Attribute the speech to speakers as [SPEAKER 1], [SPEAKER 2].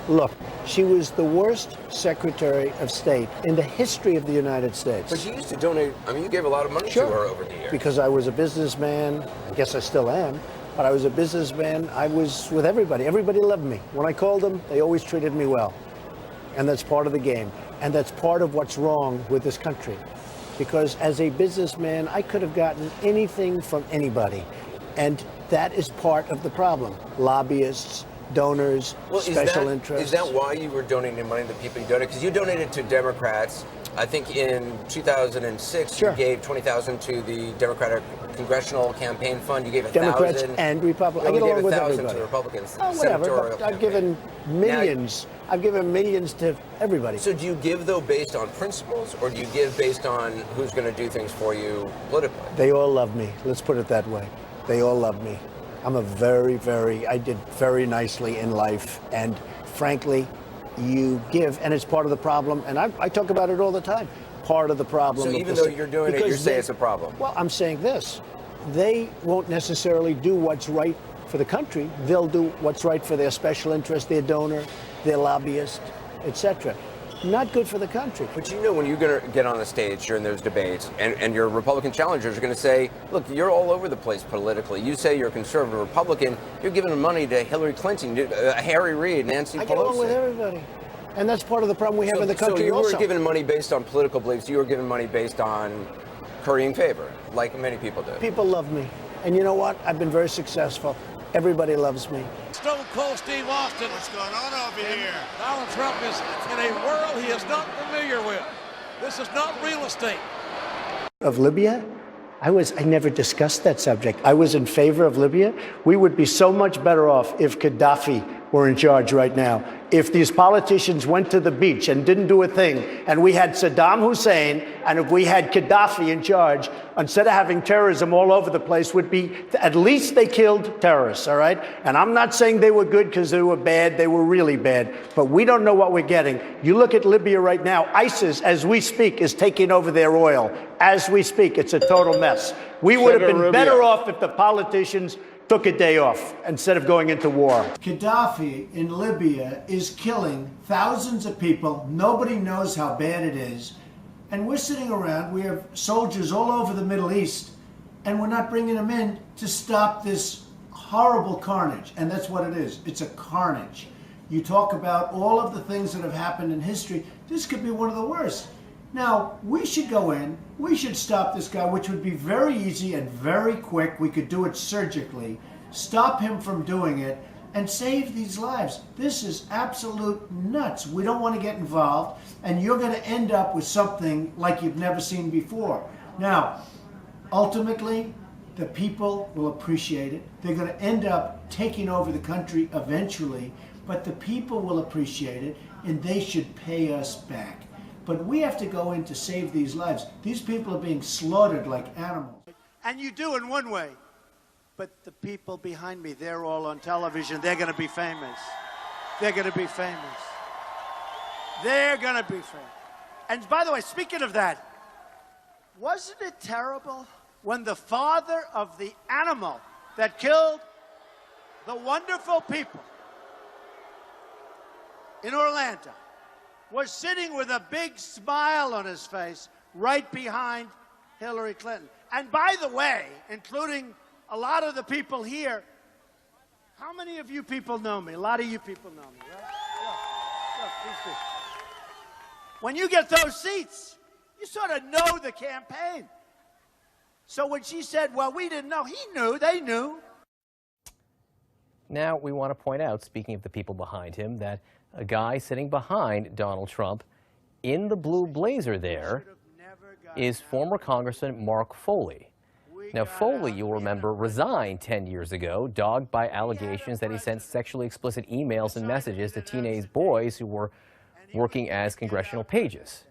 [SPEAKER 1] Look, she was the worst Secretary of State in the history of the United States.
[SPEAKER 2] But you used to donate, I mean, you gave a lot of money to her over the years.
[SPEAKER 1] Because I was a businessman. I guess I still am. But I was a businessman. I was with everybody. Everybody loved me. When I called them, they always treated me well. And that's part of the game. And that's part of what's wrong with this country. Because as a businessman, I could have gotten anything from anybody. And that is part of the problem. Lobbyists, donors, special interests.
[SPEAKER 2] Is that why you were donating money to the people you donated? Because you donated to Democrats. I think in 2006, you gave $20,000 to the Democratic Congressional Campaign Fund. You gave
[SPEAKER 1] Democrats and Republicans. I get along with everybody.
[SPEAKER 2] To Republicans.
[SPEAKER 1] Oh, whatever. I've given millions. I've given millions to everybody.
[SPEAKER 2] So do you give, though, based on principles, or do you give based on who's going to do things for you politically?
[SPEAKER 1] They all love me. Let's put it that way. They all love me. I'm I did very nicely in life. And frankly, you give, and it's part of the problem. And I talk about it all the time. Part of the problem.
[SPEAKER 2] So even though you're doing it, you're saying it's a problem?
[SPEAKER 1] Well, I'm saying this. They won't necessarily do what's right for the country. They'll do what's right for their special interest, their donor, their lobbyist, etc. Not good for the country.
[SPEAKER 2] But you know, when you're going to get on the stage during those debates and your Republican challengers are going to say, look, you're all over the place politically. You say you're a conservative Republican. You're giving money to Hillary Clinton, Harry Reid, Nancy Pelosi.
[SPEAKER 1] I get along with everybody. And that's part of the problem we have in the country.
[SPEAKER 2] So you
[SPEAKER 1] also.
[SPEAKER 2] were giving money based on political beliefs. You were giving money based on currying favor, like many people do.
[SPEAKER 1] People love me. And you know what? I've been very successful. Everybody loves me.
[SPEAKER 3] Stone Cold Steve Austin.
[SPEAKER 4] What's going on over here?
[SPEAKER 3] Donald Trump is in a world he is not familiar with. This is not real estate.
[SPEAKER 1] Of Libya? I never discussed that subject. I was in favor of Libya. We would be so much better off if Gaddafi were in charge right now. If these politicians went to the beach and didn't do a thing, and we had Saddam Hussein, and if we had Gaddafi in charge, instead of having terrorism all over the place, would be, at least they killed terrorists, all right? And I'm not saying they were good because they were bad. They were really bad. But we don't know what we're getting. You look at Libya right now. ISIS, as we speak, is taking over their oil. As we speak, it's a total mess. We would have been better off if the politicians took a day off instead of going into war. Gaddafi in Libya is killing thousands of people. Nobody knows how bad it is. And we're sitting around, we have soldiers all over the Middle East, and we're not bringing them in to stop this horrible carnage. And that's what it is. It's a carnage. You talk about all of the things that have happened in history. This could be one of the worst. Now, we should go in, we should stop this guy, which would be very easy and very quick. We could do it surgically, stop him from doing it, and save these lives. This is absolute nuts. We don't want to get involved, and you're going to end up with something like you've never seen before. Now, ultimately, the people will appreciate it. They're going to end up taking over the country eventually, but the people will appreciate it, and they should pay us back. But we have to go in to save these lives. These people are being slaughtered like animals. And you do in one way. But the people behind me, they're all on television. They're going to be famous. They're going to be famous. They're going to be famous. And by the way, speaking of that, wasn't it terrible when the father of the animal that killed the wonderful people in Orlando was sitting with a big smile on his face right behind Hillary Clinton? And by the way, including a lot of the people here, how many of you people know me? A lot of you people know me, right? Look, these people. When you get those seats, you sort of know the campaign. So when she said, well, we didn't know, he knew, they knew.
[SPEAKER 5] Now we want to point out, speaking of the people behind him, that a guy sitting behind Donald Trump in the blue blazer there is former Congressman Mark Foley. Now, Foley, you'll remember, resigned 10 years ago, dogged by allegations that he sent sexually explicit emails and messages to teenage boys who were working as congressional pages.